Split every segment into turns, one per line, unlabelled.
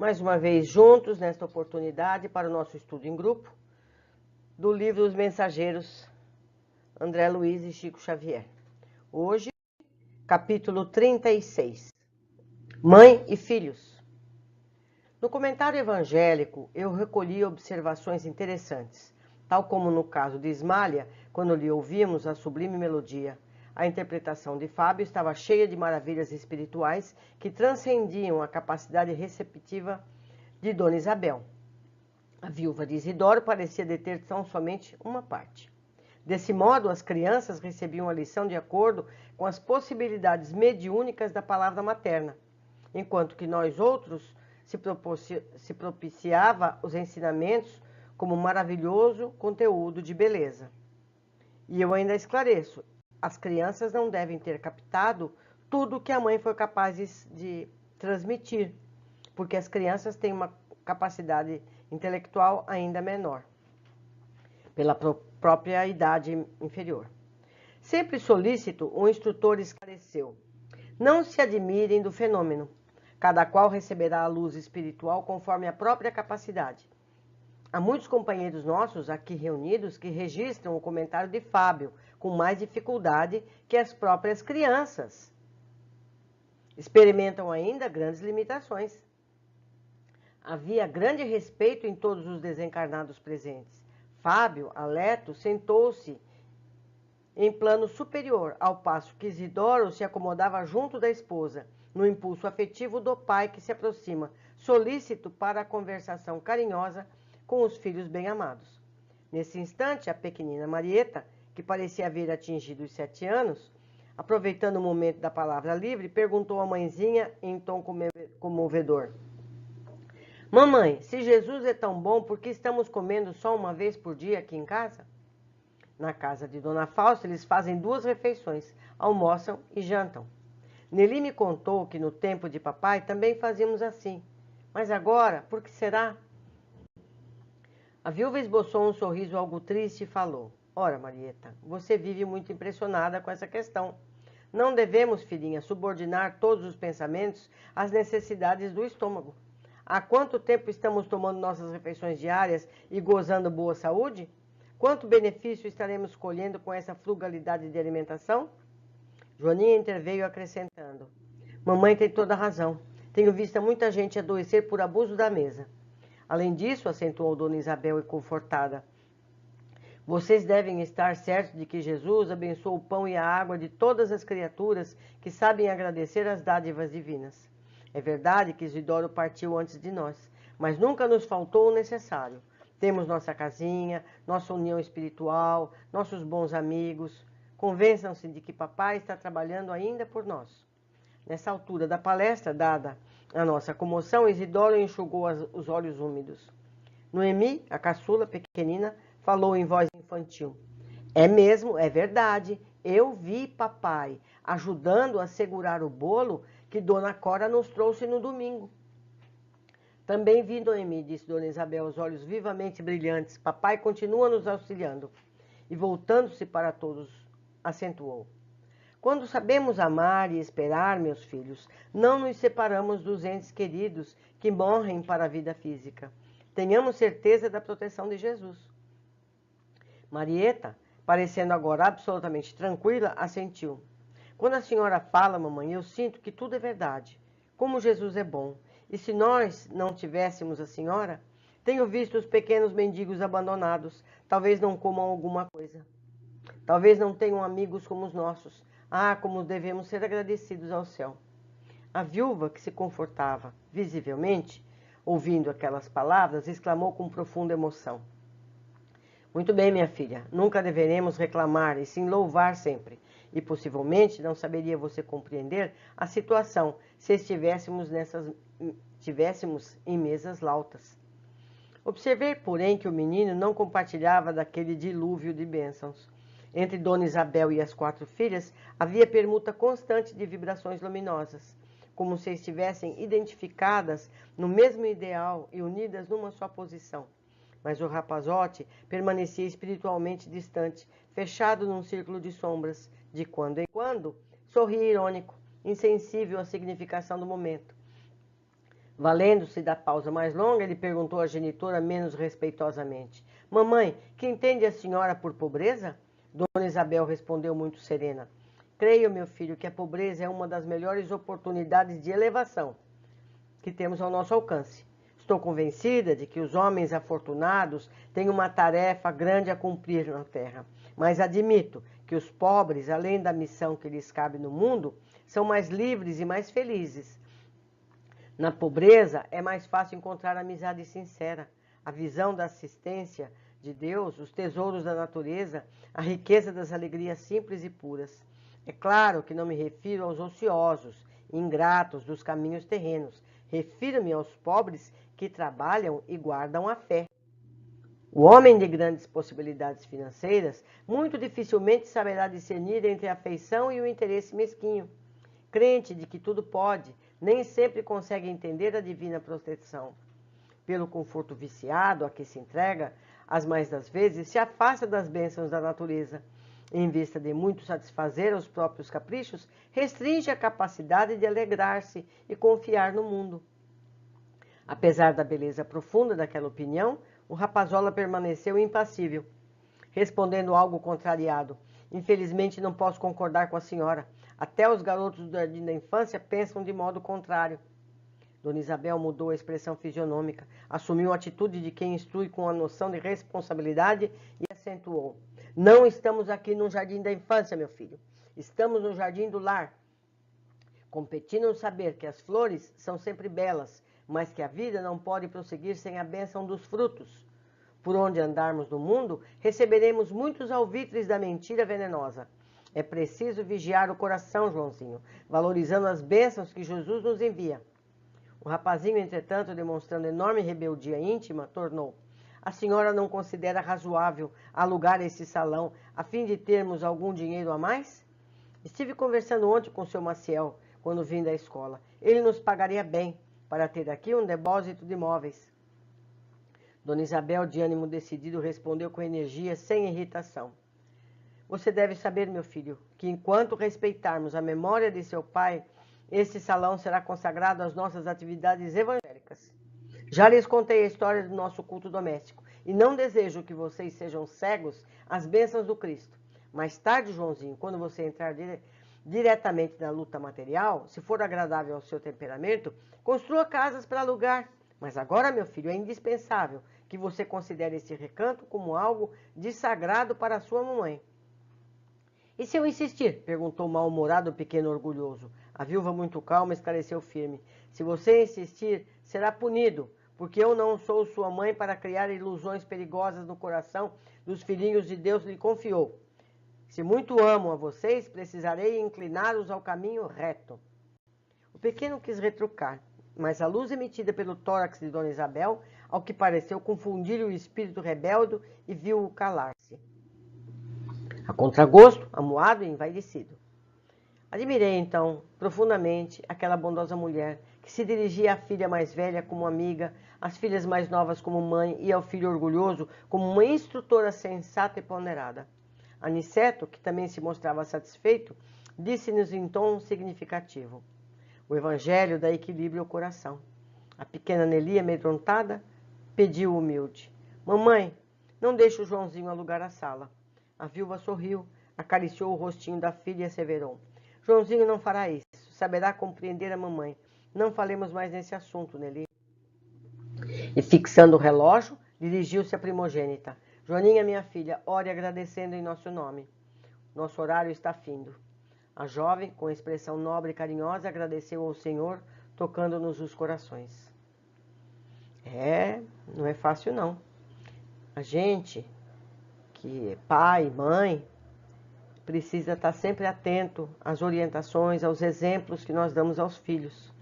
mais uma vez juntos nesta oportunidade para o nosso estudo em grupo do livro Os Mensageiros, André Luiz e Chico Xavier. Hoje, capítulo 36, Mãe e Filhos. No comentário evangélico, eu recolhi observações interessantes, tal como no caso de Ismália, quando lhe ouvimos a sublime melodia. A interpretação de Fábio estava cheia de maravilhas espirituais que transcendiam a capacidade receptiva de Dona Isabel. A viúva de Isidoro parecia deter tão somente uma parte. Desse modo, as crianças recebiam a lição de acordo com as possibilidades mediúnicas da palavra materna, enquanto que nós outros se propiciava os ensinamentos como maravilhoso conteúdo de beleza. E eu ainda esclareço, as crianças não devem ter captado tudo que a mãe foi capaz de transmitir, porque as crianças têm uma capacidade intelectual ainda menor, pela própria idade inferior. Sempre solícito, o instrutor esclareceu: não se admirem do fenômeno, cada qual receberá a luz espiritual conforme a própria capacidade. Há muitos companheiros nossos aqui reunidos que registram o comentário de Fábio com mais dificuldade que as próprias crianças. Experimentam ainda grandes limitações. Havia grande respeito em todos os desencarnados presentes. Fábio, alerto, sentou-se em plano superior, ao passo que Isidoro se acomodava junto da esposa, no impulso afetivo do pai que se aproxima, solícito para a conversação carinhosa com os filhos bem-amados. Nesse instante, a pequenina Marieta, que parecia haver atingido os 7 anos, aproveitando o momento da palavra livre, perguntou à mãezinha em tom comovedor: mamãe, se Jesus é tão bom, por que estamos comendo só uma vez por dia aqui em casa? Na casa de Dona Fausta, eles fazem 2 refeições, almoçam e jantam. Nelly me contou que no tempo de papai também fazíamos assim. Mas agora, por que será? A viúva esboçou um sorriso algo triste e falou: ora, Marieta, você vive muito impressionada com essa questão. Não devemos, filhinha, subordinar todos os pensamentos às necessidades do estômago. Há quanto tempo estamos tomando nossas refeições diárias e gozando boa saúde? Quanto benefício estaremos colhendo com essa frugalidade de alimentação? Joaninha interveio acrescentando: mamãe tem toda a razão. Tenho visto muita gente adoecer por abuso da mesa. Além disso, acentuou Dona Isabel confortada, vocês devem estar certos de que Jesus abençoa o pão e a água de todas as criaturas que sabem agradecer as dádivas divinas. É verdade que Isidoro partiu antes de nós, mas nunca nos faltou o necessário. Temos nossa casinha, nossa união espiritual, nossos bons amigos. Convençam-se de que papai está trabalhando ainda por nós. Nessa altura da palestra, dada a nossa comoção, Isidoro enxugou os olhos úmidos. Noemi, a caçula pequenina, falou em voz infantil: é mesmo, é verdade. Eu vi papai ajudando a segurar o bolo que Dona Cora nos trouxe no domingo. Também vi, Noemi, disse Dona Isabel, os olhos vivamente brilhantes. Papai continua nos auxiliando. E voltando-se para todos, acentuou: quando sabemos amar e esperar, meus filhos, não nos separamos dos entes queridos que morrem para a vida física. Tenhamos certeza da proteção de Jesus. Marieta, parecendo agora absolutamente tranquila, assentiu. Quando a senhora fala, mamãe, eu sinto que tudo é verdade. Como Jesus é bom. E se nós não tivéssemos a senhora? Tenho visto os pequenos mendigos abandonados. Talvez não comam alguma coisa. Talvez não tenham amigos como os nossos. Ah, como devemos ser agradecidos ao céu. A viúva, que se confortava visivelmente, ouvindo aquelas palavras, exclamou com profunda emoção: muito bem, minha filha, nunca deveremos reclamar e sim louvar sempre. E possivelmente não saberia você compreender a situação se estivéssemos em mesas lautas. Observei, porém, que o menino não compartilhava daquele dilúvio de bênçãos. Entre Dona Isabel e as 4 filhas havia permuta constante de vibrações luminosas, como se estivessem identificadas no mesmo ideal e unidas numa só posição. Mas o rapazote permanecia espiritualmente distante, fechado num círculo de sombras. De quando em quando, sorria irônico, insensível à significação do momento. Valendo-se da pausa mais longa, ele perguntou à genitora menos respeitosamente: Mamãe, que entende a senhora por pobreza? Dona Isabel respondeu muito serena: Creio, meu filho, que a pobreza é uma das melhores oportunidades de elevação que temos ao nosso alcance. Estou convencida de que os homens afortunados têm uma tarefa grande a cumprir na terra, mas admito que os pobres, além da missão que lhes cabe no mundo, são mais livres e mais felizes. Na pobreza é mais fácil encontrar amizade sincera, a visão da assistência de Deus, os tesouros da natureza, a riqueza das alegrias simples e puras. É claro que não me refiro aos ociosos, ingratos dos caminhos terrenos. Refiro-me aos pobres que trabalham e guardam a fé. O homem de grandes possibilidades financeiras muito dificilmente saberá discernir entre a afeição e o interesse mesquinho. Crente de que tudo pode, nem sempre consegue entender a divina proteção. Pelo conforto viciado a que se entrega, as mais das vezes se afasta das bênçãos da natureza. Em vista de muito satisfazer os próprios caprichos, restringe a capacidade de alegrar-se e confiar no mundo. Apesar da beleza profunda daquela opinião, o rapazola permaneceu impassível, respondendo algo contrariado. Infelizmente não posso concordar com a senhora. Até os garotos do jardim da infância pensam de modo contrário. Dona Isabel mudou a expressão fisionômica, assumiu a atitude de quem instrui com a noção de responsabilidade e acentuou: Não estamos aqui no jardim da infância, meu filho. Estamos no jardim do lar. Competi no saber que as flores são sempre belas, mas que a vida não pode prosseguir sem a bênção dos frutos. Por onde andarmos no mundo, receberemos muitos alvitres da mentira venenosa. É preciso vigiar o coração, Joãozinho, valorizando as bênçãos que Jesus nos envia. O rapazinho, entretanto, demonstrando enorme rebeldia íntima, tornou: A senhora não considera razoável alugar esse salão a fim de termos algum dinheiro a mais? Estive conversando ontem com o seu Maciel, quando vim da escola. Ele nos pagaria bem para ter aqui um depósito de móveis. Dona Isabel, de ânimo decidido, respondeu com energia, sem irritação: Você deve saber, meu filho, que enquanto respeitarmos a memória de seu pai, este salão será consagrado às nossas atividades evangélicas. Já lhes contei a história do nosso culto doméstico e não desejo que vocês sejam cegos às bênçãos do Cristo. Mais tarde, Joãozinho, quando você entrar diretamente na luta material, se for agradável ao seu temperamento, construa casas para alugar. Mas agora, meu filho, é indispensável que você considere esse recanto como algo de sagrado para a sua mamãe. E se eu insistir? Perguntou mal-humorado o pequeno orgulhoso. A viúva, muito calma, esclareceu firme: Se você insistir, será punido, porque eu não sou sua mãe para criar ilusões perigosas no coração dos filhinhos de Deus lhe confiou. Se muito amo a vocês, precisarei incliná-los ao caminho reto. O pequeno quis retrucar, mas a luz emitida pelo tórax de Dona Isabel, ao que pareceu confundir o espírito rebelde e viu-o calar-se. A contragosto, amuado e envaidecido. Admirei, então, profundamente aquela bondosa mulher que se dirigia à filha mais velha como amiga, às filhas mais novas como mãe e ao filho orgulhoso como uma instrutora sensata e ponderada. Aniceto, que também se mostrava satisfeito, disse-nos em tom significativo: O evangelho dá equilíbrio ao coração. A pequena Nelly, amedrontada, pediu humilde: Mamãe, não deixe o Joãozinho alugar a sala. A viúva sorriu, acariciou o rostinho da filha e asseverou: Joãozinho não fará isso, saberá compreender a mamãe. Não falemos mais nesse assunto, Nelly. E fixando o relógio, dirigiu-se à primogênita: Joaninha, minha filha, ore agradecendo em nosso nome. Nosso horário está findo. A jovem, com expressão nobre e carinhosa, agradeceu ao Senhor, tocando-nos os corações. Não é fácil não. A gente, que é pai, mãe, precisa estar sempre atento às orientações, aos exemplos que nós damos aos filhos,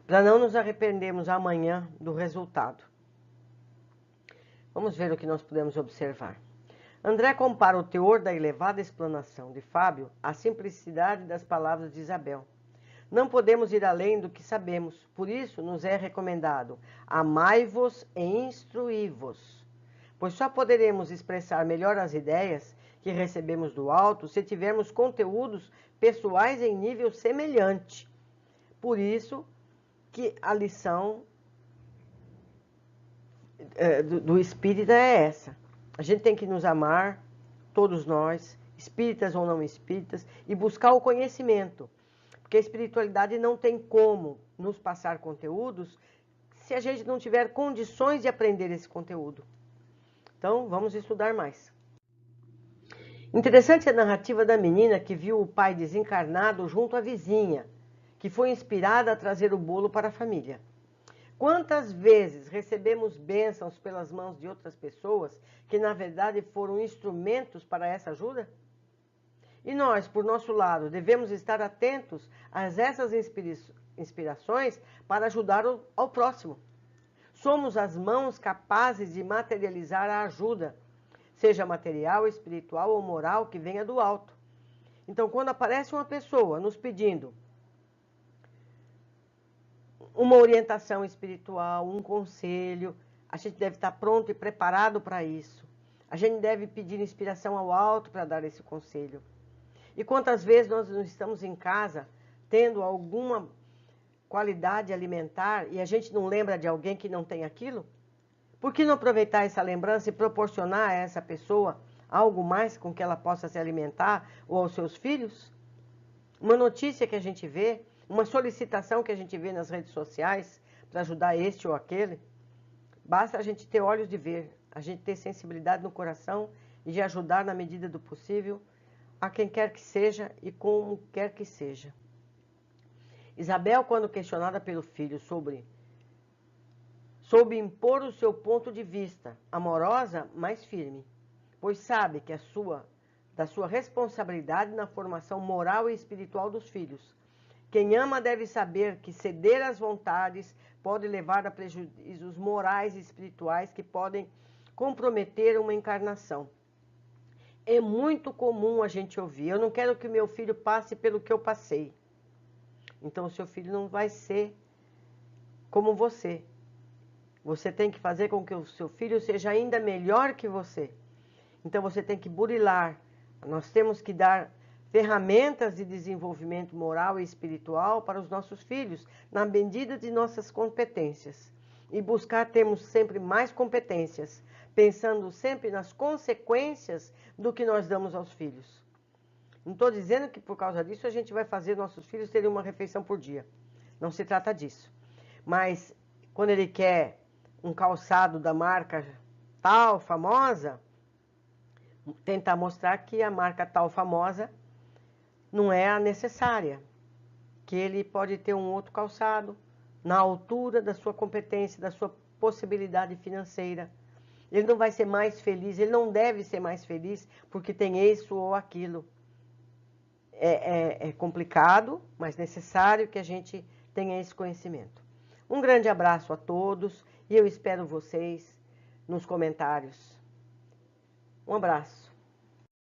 para não nos arrependermos amanhã do resultado. Vamos ver o que nós podemos observar. André compara o teor da elevada explanação de Fábio à simplicidade das palavras de Isabel. Não podemos ir além do que sabemos, por isso nos é recomendado: amai-vos e instruí-vos, pois só poderemos expressar melhor as ideias que recebemos do alto se tivermos conteúdos pessoais em nível semelhante. Por isso que a lição do espírita é essa. A gente tem que nos amar, todos nós, espíritas ou não espíritas, e buscar o conhecimento. Porque a espiritualidade não tem como nos passar conteúdos se a gente não tiver condições de aprender esse conteúdo. Então, vamos estudar mais. Interessante a narrativa da menina que viu o pai desencarnado junto à vizinha, que foi inspirada a trazer o bolo para a família. Quantas vezes recebemos bênçãos pelas mãos de outras pessoas que, na verdade, foram instrumentos para essa ajuda? E nós, por nosso lado, devemos estar atentos a essas inspirações para ajudar ao próximo. Somos as mãos capazes de materializar a ajuda, seja material, espiritual ou moral, que venha do alto. Então, quando aparece uma pessoa nos pedindo uma orientação espiritual, um conselho, a gente deve estar pronto e preparado para isso. A gente deve pedir inspiração ao alto para dar esse conselho. E quantas vezes nós não estamos em casa tendo alguma qualidade alimentar e a gente não lembra de alguém que não tem aquilo? Por que não aproveitar essa lembrança e proporcionar a essa pessoa algo mais com que ela possa se alimentar ou aos seus filhos? Uma notícia que a gente vê, uma solicitação que a gente vê nas redes sociais para ajudar este ou aquele, basta a gente ter olhos de ver, a gente ter sensibilidade no coração e de ajudar na medida do possível a quem quer que seja e como quer que seja. Isabel, quando questionada pelo filho soube impor o seu ponto de vista, amorosa, mas firme, pois sabe que da sua responsabilidade na formação moral e espiritual dos filhos. Quem ama deve saber que ceder às vontades pode levar a prejuízos morais e espirituais que podem comprometer uma encarnação. É muito comum a gente ouvir: eu não quero que meu filho passe pelo que eu passei. Então, o seu filho não vai ser como você. Você tem que fazer com que o seu filho seja ainda melhor que você. Então, você tem que burilar. Nós temos que dar ferramentas de desenvolvimento moral e espiritual para os nossos filhos, na medida de nossas competências. E buscar termos sempre mais competências, pensando sempre nas consequências do que nós damos aos filhos. Não estou dizendo que por causa disso a gente vai fazer nossos filhos terem uma refeição por dia. Não se trata disso. Mas quando ele quer um calçado da marca tal, famosa, tentar mostrar que a marca tal, famosa, não é a necessária. Que ele pode ter um outro calçado na altura da sua competência, da sua possibilidade financeira. Ele não vai ser mais feliz, ele não deve ser mais feliz porque tem isso ou aquilo. É complicado, mas necessário que a gente tenha esse conhecimento. Um grande abraço a todos e eu espero vocês nos comentários. Um abraço.